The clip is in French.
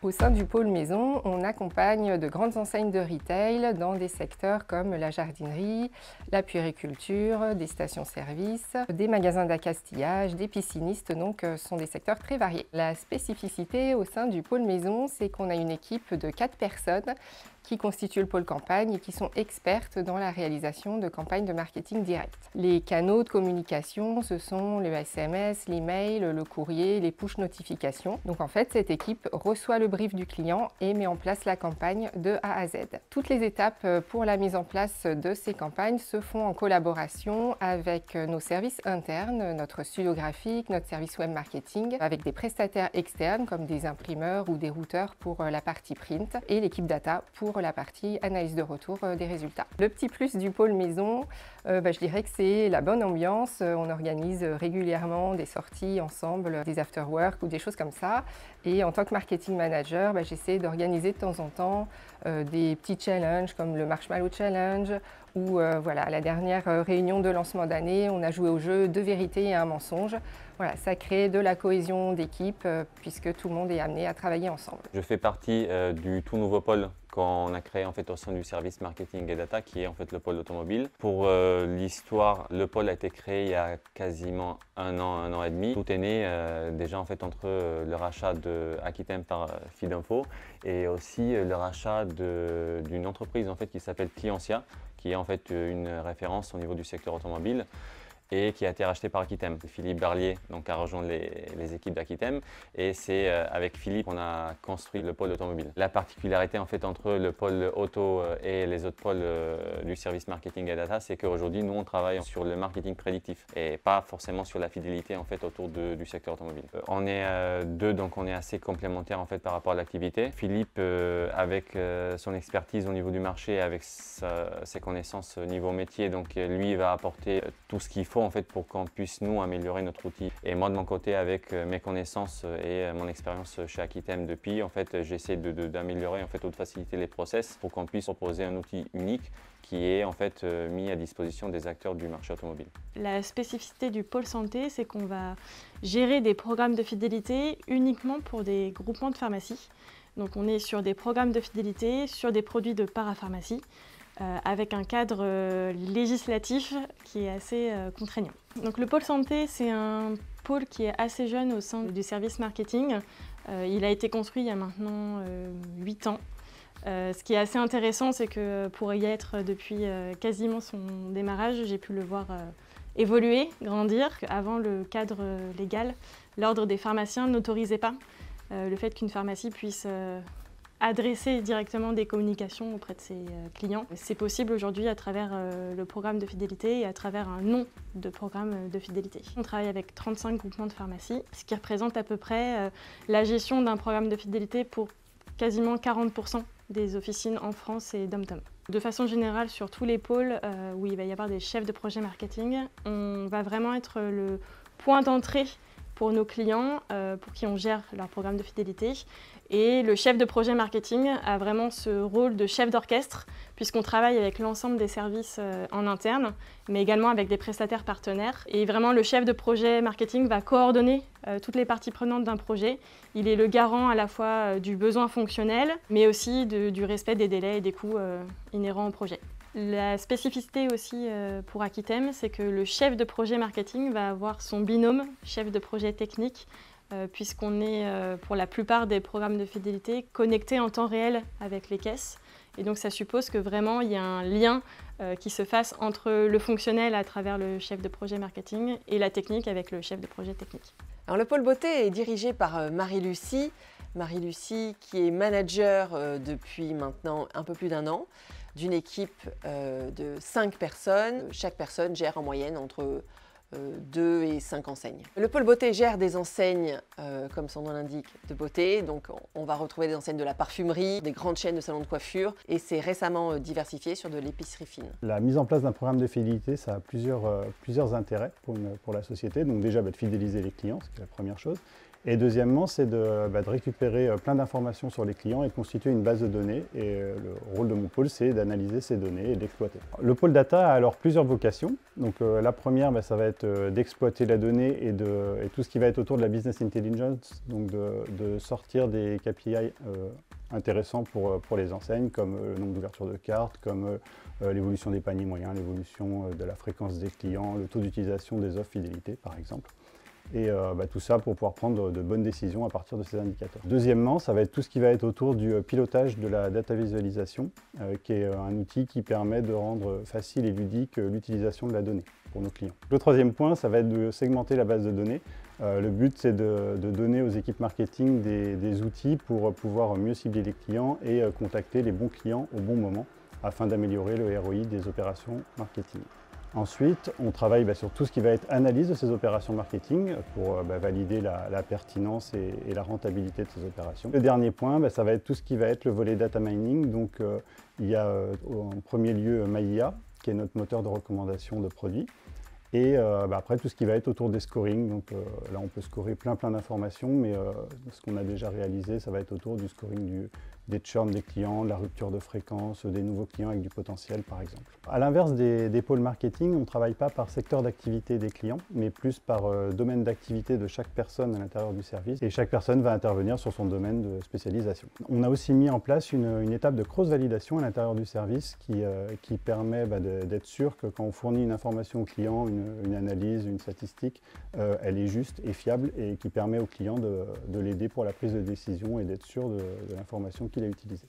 Au sein du pôle maison, on accompagne de grandes enseignes de retail dans des secteurs comme la jardinerie, la puériculture, des stations-service, des magasins d'accastillage, des piscinistes, donc ce sont des secteurs très variés. La spécificité au sein du pôle maison, c'est qu'on a une équipe de 4 personnes qui constituent le pôle campagne et qui sont expertes dans la réalisation de campagnes de marketing direct. Les canaux de communication, ce sont le SMS, l'email, le courrier, les push notifications. Donc en fait, cette équipe reçoit le brief du client et met en place la campagne de A à Z. Toutes les étapes pour la mise en place de ces campagnes se font en collaboration avec nos services internes, notre studio graphique, notre service web marketing, avec des prestataires externes comme des imprimeurs ou des routeurs pour la partie print et l'équipe data pour la partie analyse de retour des résultats. Le petit plus du pôle maison, je dirais que c'est la bonne ambiance. On organise régulièrement des sorties ensemble, des after-work ou des choses comme ça. Et en tant que marketing manager, j'essaie d'organiser de temps en temps des petits challenges comme le Marshmallow Challenge ou voilà, à la dernière réunion de lancement d'année, on a joué au jeu 2 vérités et un mensonge. Voilà, ça crée de la cohésion d'équipe puisque tout le monde est amené à travailler ensemble. Je fais partie du tout nouveau pôle qu'on a créé en fait au sein du service marketing et data qui est en fait le pôle automobile. Pour l'histoire, le pôle a été créé il y a quasiment un an et demi. Tout est né déjà en fait entre le rachat de Akitem par Fidinfo et aussi le rachat d'une entreprise en fait qui s'appelle Clientia, qui est en fait une référence au niveau du secteur automobile et qui a été racheté par Akitem. Philippe Barlier donc, a rejoint les équipes d'Akitem et c'est avec Philippe qu'on a construit le pôle automobile. La particularité en fait entre le pôle auto et les autres pôles du service marketing et data, c'est qu'aujourd'hui nous on travaille sur le marketing prédictif et pas forcément sur la fidélité en fait autour du secteur automobile. On est deux, donc on est assez complémentaires en fait par rapport à l'activité. Philippe avec son expertise au niveau du marché, avec ses connaissances au niveau métier, donc lui il va apporter tout ce qu'il faut en fait pour qu'on puisse nous améliorer notre outil. Et moi de mon côté, avec mes connaissances et mon expérience chez Akitem depuis, en fait j'essaie d'améliorer en fait ou de faciliter les process pour qu'on puisse proposer un outil unique qui est en fait mis à disposition des acteurs du marché automobile. La spécificité du pôle santé, c'est qu'on va gérer des programmes de fidélité uniquement pour des groupements de pharmacies. Donc on est sur des programmes de fidélité, sur des produits de parapharmacie, avec un cadre législatif qui est assez contraignant. Donc le pôle santé, c'est un pôle qui est assez jeune au sein du service marketing. Il a été construit il y a maintenant 8 ans. Ce qui est assez intéressant, c'est que pour y être depuis quasiment son démarrage, j'ai pu le voir évoluer, grandir. Avant le cadre légal, l'ordre des pharmaciens n'autorisait pas le fait qu'une pharmacie puisse adresser directement des communications auprès de ses clients. C'est possible aujourd'hui à travers le programme de fidélité et à travers un nom de programme de fidélité. On travaille avec 35 groupements de pharmacies, ce qui représente à peu près la gestion d'un programme de fidélité pour quasiment 40% des officines en France et dom-tom. De façon générale, sur tous les pôles où il va y avoir des chefs de projet marketing, on va vraiment être le point d'entrée pour nos clients, pour qui on gère leur programme de fidélité. Et le chef de projet marketing a vraiment ce rôle de chef d'orchestre, puisqu'on travaille avec l'ensemble des services en interne, mais également avec des prestataires partenaires. Et vraiment, le chef de projet marketing va coordonner toutes les parties prenantes d'un projet. Il est le garant à la fois du besoin fonctionnel, mais aussi du respect des délais et des coûts inhérents au projet. La spécificité aussi pour Akitem, c'est que le chef de projet marketing va avoir son binôme chef de projet technique, puisqu'on est pour la plupart des programmes de fidélité connectés en temps réel avec les caisses. Et donc ça suppose que vraiment il y a un lien qui se fasse entre le fonctionnel à travers le chef de projet marketing et la technique avec le chef de projet technique. Alors, le pôle beauté est dirigé par Marie-Lucie. Marie-Lucie qui est manager depuis maintenant un peu plus d'un an d'une équipe de 5 personnes. Chaque personne gère en moyenne entre 2 et 5 enseignes. Le pôle beauté gère des enseignes, comme son nom l'indique, de beauté. Donc on va retrouver des enseignes de la parfumerie, des grandes chaînes de salons de coiffure et c'est récemment diversifié sur de l'épicerie fine. La mise en place d'un programme de fidélité, ça a plusieurs intérêts pour la société. Donc déjà de fidéliser les clients, c'est la première chose. Et deuxièmement, c'est de récupérer plein d'informations sur les clients et de constituer une base de données. Et le rôle de mon pôle, c'est d'analyser ces données et d'exploiter. Le pôle data a alors plusieurs vocations. Donc la première, ça va être d'exploiter la donnée et tout ce qui va être autour de la business intelligence, donc de sortir des KPI intéressants pour les enseignes, comme le nombre d'ouvertures de cartes, comme l'évolution des paniers moyens, l'évolution de la fréquence des clients, le taux d'utilisation des offres fidélité, par exemple. Et tout ça pour pouvoir prendre de bonnes décisions à partir de ces indicateurs. Deuxièmement, ça va être tout ce qui va être autour du pilotage de la data visualisation, qui est un outil qui permet de rendre facile et ludique l'utilisation de la donnée pour nos clients. Le troisième point, ça va être de segmenter la base de données. Le but, c'est de donner aux équipes marketing des outils pour pouvoir mieux cibler les clients et contacter les bons clients au bon moment afin d'améliorer le ROI des opérations marketing. Ensuite, on travaille sur tout ce qui va être analyse de ces opérations marketing pour valider la pertinence et la rentabilité de ces opérations. Le dernier point, ça va être tout ce qui va être le volet data mining. Donc, il y a en premier lieu MyIA, qui est notre moteur de recommandation de produits. Et après, tout ce qui va être autour des scoring. Donc là, on peut scorer plein d'informations, mais ce qu'on a déjà réalisé, ça va être autour du scoring des churns des clients, de la rupture de fréquence, des nouveaux clients avec du potentiel, par exemple. À l'inverse des pôles marketing, on ne travaille pas par secteur d'activité des clients, mais plus par domaine d'activité de chaque personne à l'intérieur du service. Et chaque personne va intervenir sur son domaine de spécialisation. On a aussi mis en place une étape de cross-validation à l'intérieur du service qui permet d'être sûr que quand on fournit une information au client, une analyse, une statistique, elle est juste et fiable et qui permet au client de l'aider pour la prise de décision et d'être sûr de l'information qu'il a utilisée.